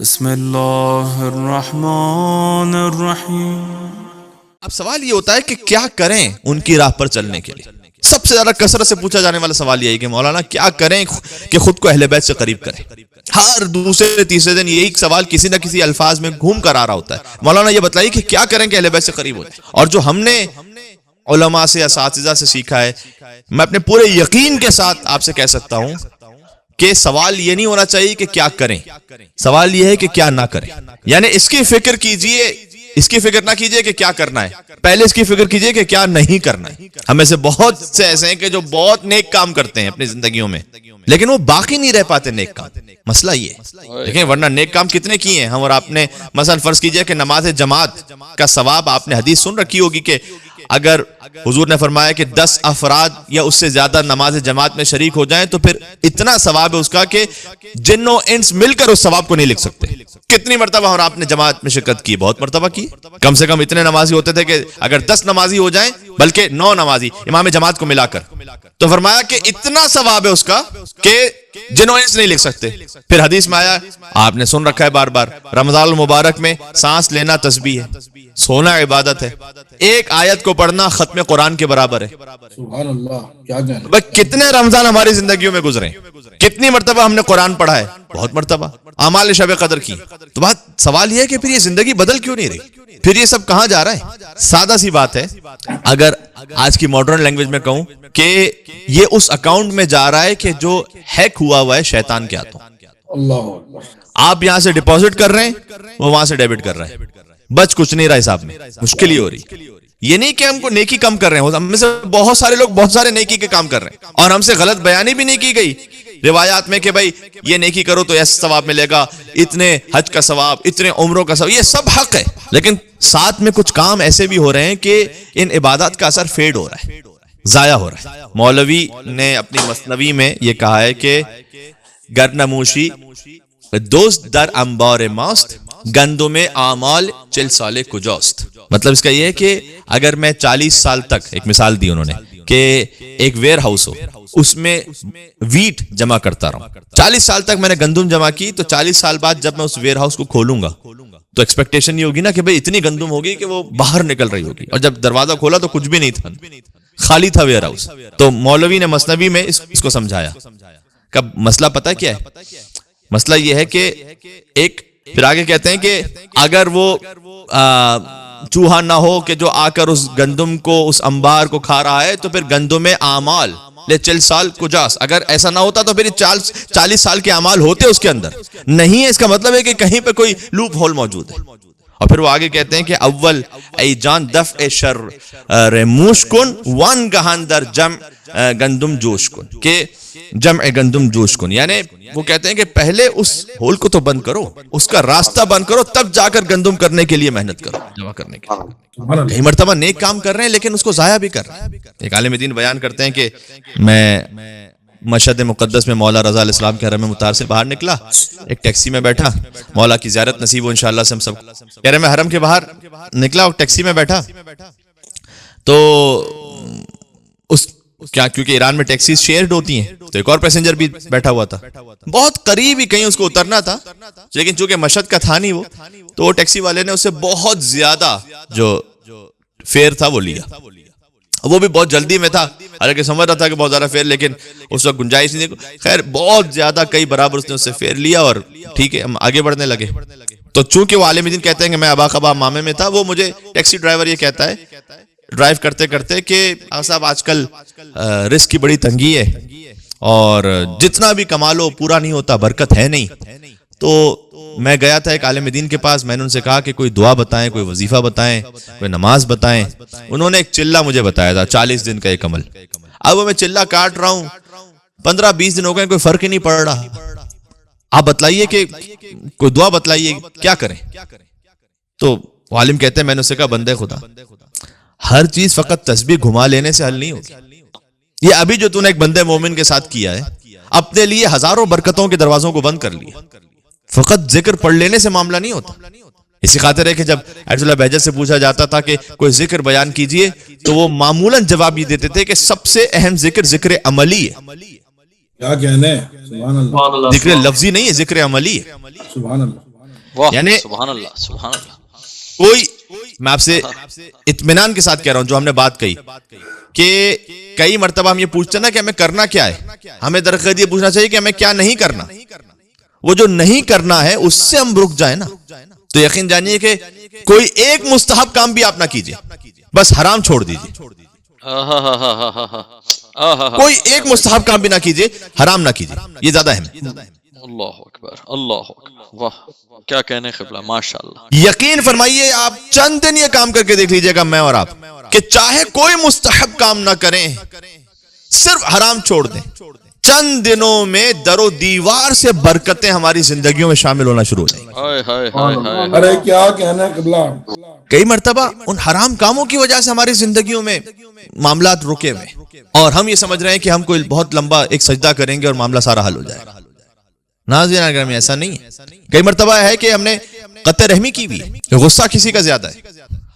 بسم اللہ الرحمن الرحیم۔ اب سوال یہ ہوتا ہے کہ کیا کریں ان کی راہ پر چلنے کے لیے۔ سب سے زیادہ کثرت سے پوچھا جانے والا سوال یہی کہ مولانا کیا کریں کہ خود کو اہل بیت سے قریب کریں۔ ہر دوسرے تیسرے دن یہی سوال کسی نہ کسی الفاظ میں گھوم کر آ رہا ہوتا ہے، مولانا یہ بتائیے کہ کیا کریں کہ اہل بیت سے قریب ہو جائیں۔ اور جو ہم نے علماء سے اساتذہ سے سیکھا ہے، میں اپنے پورے یقین کے ساتھ آپ سے کہہ سکتا ہوں کہ سوال یہ نہیں ہونا چاہیے کہ کیا کریں، سوال یہ ہے کہ کیا نہ کریں۔ یعنی اس کی فکر کیجئے، اس کی فکر نہ کیجئے کہ کیا کرنا ہے، پہلے اس کی فکر کیجئے کہ کیا نہیں کرنا ہے۔ ہمیں سے بہت سے ایسے ہیں کہ جو بہت نیک کام کرتے ہیں اپنی زندگیوں میں، لیکن وہ باقی نہیں رہ پاتے نیک کام۔ مسئلہ یہ ہے، دیکھیں ورنہ نیک کام کتنے کیے ہیں ہم اور آپ نے۔ مثلا فرض کیجئے کہ نماز جماعت کا ثواب، آپ نے حدیث سن رکھی ہوگی کہ اگر حضور نے فرمایا کہ 10 افراد یا اس سے زیادہ نماز جماعت میں شریک ہو جائیں تو پھر اتنا ثواب ہے اس کا کہ جن و انس مل کر اس ثواب کو نہیں لکھ سکتے۔ کتنی مرتبہ اور آپ نے جماعت میں شرکت کی؟ بہت مرتبہ کی۔ کم سے کم اتنے نمازی ہوتے تھے کہ اگر 10 نمازی ہو جائیں، بلکہ 9 نمازی امام جماعت کو ملا کر، تو فرمایا کہ اتنا ثواب ہے اس کا کہ جن و انس نہیں لکھ سکتے۔ پھر حدیث میں آیا، آپ نے سن رکھا ہے بار بار، رمضان المبارک میں سانس لینا تسبیح ہے، سونا عبادت ہے، ایک آیت کو پڑھنا ختم قرآن کے برابر ہے۔ سبحان اللہ، کیا جانے۔ بھئی کتنے رمضان ہماری زندگیوں میں گزرے، کتنی مرتبہ ہم نے قرآن پڑھا ہے؟ بہت مرتبہ۔ اعمال شب قدر کی۔ تو بات سوال یہ ہے کہ پھر یہ زندگی بدل کیوں نہیں رہی؟ پھر یہ سب کہاں جا رہا ہے؟ سادہ سی بات ہے، اگر آج کی ماڈرن لینگویج میں کہوں کہ یہ اس اکاؤنٹ میں جا رہا ہے کہ جو ہیک ہوا ہے شیطان کے ہاتھوں۔ اللہ اکبر۔ آپ یہاں سے ڈپازٹ کر رہے ہیں، وہ وہاں سے ڈیبٹ کر رہا ہے، بچ کچھ نہیں رہا حساب میں، مشکل ہی ہو رہی۔ یہ نہیں کہ ہم کو نیکی کم کر رہے ہیں، ہم میں سے بہت سارے لوگ بہت سارے نیکی کے کام کر رہے ہیں، اور ہم سے غلط بیانی بھی نہیں کی گئی روایات میں کہ بھائی یہ نیکی کرو تو ایسا ثواب ملے گا، اتنے حج کا ثواب، اتنے عمروں کا ثواب، یہ سب حق ہے، لیکن ساتھ میں کچھ کام ایسے بھی ہو رہے ہیں کہ ان عبادات کا اثر فیڈ ہو رہا ہے، ضائع ہو رہا ہے۔ مولوی نے اپنی مثنوی میں یہ کہا ہے کہ گرنموشی دوست در انبار ماست، گندم اعمال 40 سال کجاست۔ مطلب اس کا یہ ہے کہ اگر میں 40 سال تک، ایک مثال دی انہوں نے کہ ایک ویئر ہاؤس ہو، اس میں ویٹ جمع کرتا رہا ہوں، 40 سال تک میں نے گندم جمع کی، تو 40 سال بعد جب میں اس ویئر ہاؤس کو کھولوں گا تو ایکسپیکٹیشن یہ ہوگی نا کہ بھئی اتنی گندم ہوگی کہ وہ باہر نکل رہی ہوگی، اور جب دروازہ کھولا تو کچھ بھی نہیں تھا، خالی تھا ویئر ہاؤس۔ تو مولوی نے مثنوی میں اس کو سمجھایا کہ مسئلہ پتہ کیا ہے؟ مسئلہ یہ ہے کہ ایک، پھر آگے کہتے ہیں کہ اگر وہ چوہا نہ ہو کہ جو آ کر اس گندم کو، اس انبار کو کھا رہا ہے، تو پھر گندم اعمال 40 سال کجاس، اگر ایسا نہ ہوتا تو پھر 40 سال کے اعمال ہوتے اس کے اندر نہیں ہے۔ اس کا مطلب ہے کہ کہیں پہ کوئی لوپ ہول موجود ہے۔ اور پھر وہ آگے کہتے ہیں کہ اول ای جان دفع شر موش کن وان گہان در جمع گندم جوش کن، کہ جمع گندم جوش کن، یعنی وہ کہتے ہیں کہ پہلے اس ہول کو تو بند کرو، اس کا راستہ بند کرو، تب جا کر گندم کرنے کے لیے محنت کرو، جمع کرنے کے لیے۔ کئی مرتبہ نیک کام کر رہے ہیں لیکن اس کو ضائع بھی کر رہے ہیں۔ ایک عالم دین بیان کرتے ہیں کہ میں مشہد مقدس میں مولا رضا علیہ السلام کے حرم مطہر سے باہر نکلا، ایک ٹیکسی میں بیٹھا، مولا کی زیارت نصیب ہو انشاءاللہ سے ہم سب۔ کہہ رہے میں حرم کے باہر نکلا اور ٹیکسی میں بیٹھا، تو اس کیا، کیونکہ ایران میں ٹیکسیز شیئرڈ ہوتی ہیں، تو ایک اور پیسنجر بھی بیٹھا ہوا تھا، بہت قریب ہی کہیں اس کو اترنا تھا، لیکن چونکہ مشہد کا تھا نہیں وہ، تو وہ ٹیکسی والے نے اس سے بہت زیادہ جو فیئر تھا وہ لیا۔ وہ بھی بہت جلدی میں تھا، حالانکہ سمجھ رہا تھا کہ بہت زیادہ فیئر، لیکن اس وقت گنجائش نہیں تھی، خیر بہت زیادہ کئی برابر اس نے اس سے فیئر لیا، اور ٹھیک ہے ہم آگے بڑھنے لگے۔ تو چونکہ وہ عالم دین کہتے ہیں کہ میں ابا خبا مامے میں تھا، وہ مجھے ٹیکسی ڈرائیور یہ کہتا ہے ڈرائیو کرتے کرتے کہ صاحب آج کل رزق کی بڑی تنگی ہے، اور جتنا بھی کما لو پورا نہیں ہوتا، برکت ہے نہیں۔ تو میں گیا تھا ایک عالم دین کے پاس، میں نے ان سے کہا کہ کوئی دعا بتائیں، کوئی وظیفہ بتائیں، کوئی نماز بتائیں۔ انہوں نے ایک چلہ مجھے بتایا تھا، 40 دن کا ایک عمل۔ اب وہ میں چلہ کاٹ رہا ہوں، 15-20 دن ہو گئے، کوئی فرق ہی نہیں پڑ رہا۔ آپ بتلائیے کہ کوئی دعا بتلائیے کیا کریں۔ تو عالم کہتے ہیں، میں نے اسے کہا بندے خدا، ہر چیز فقط تسبیح گھما لینے سے حل نہیں ہوگی۔ یہ ابھی جو تو نے ایک بندے مومن کے ساتھ کیا ہے، اپنے لیے ہزاروں برکتوں کے دروازوں کو بند کر لیا، فقط ذکر پڑھ لینے سے معاملہ نہیں ہوتا۔ اسی خاطر ہے کہ جب ایت اللہ بہجت سے پوچھا جاتا تھا کہ کوئی ذکر بیان کیجئے، تو وہ معمولاً جواب یہ دیتے تھے کہ سب سے اہم ذکر ذکر عملی ہے۔ کیا کہنے، سبحان اللہ، ذکر لفظی نہیں ہے، ذکر عملی ہے۔ سبحان اللہ۔ واہ یعنی سبحان اللہ سبحان اللہ. کوئی میں آپ سے اطمینان کے ساتھ کہہ رہا ہوں جو ہم نے بات کہی کہ کئی مرتبہ ہم یہ پوچھتے ہیں نا کہ ہمیں کرنا کیا ہے, ہمیں درخت یہ پوچھنا چاہیے کہ ہمیں کیا نہیں کرنا. وہ جو نہیں کرنا ہے اس سے ہم رک جائیں نا تو یقین جانیے کہ کوئی ایک مستحب کام بھی آپ نہ کیجئے, بس حرام چھوڑ دیجئے. کوئی ایک مستحب کام بھی نہ کیجئے, حرام نہ کیجئے, یہ زیادہ اہم ہے. اللہ اکبر اللہ اکبر, واہ کیا کہنے قبلہ, ماشاءاللہ. یقین فرمائیے آپ چند دن یہ کام کر کے دیکھ لیجئے گا میں اور آپ کہ چاہے کوئی مستحب کام نہ کریں, صرف حرام چھوڑ دیں, چند دنوں میں در و دیوار سے برکتیں ہماری زندگیوں میں شامل ہونا شروع ہو جائیں گی. ہائے ہائے ہائے ہائے. ارے کیا کہنا ہے قبلہ. کئی مرتبہ ان حرام کاموں کی وجہ سے ہماری زندگیوں میں معاملات رکے ہوئے اور ہم یہ سمجھ رہے ہیں کہ ہم کوئی بہت لمبا ایک سجدہ کریں گے اور معاملہ سارا حل ہو جائے گا. ناظرین اگر میں ایسا نہیں ہے. کئی مرتبہ ہے کہ ہم نے قطع رحمی کی بھی, غصہ کسی کا زیادہ ہے,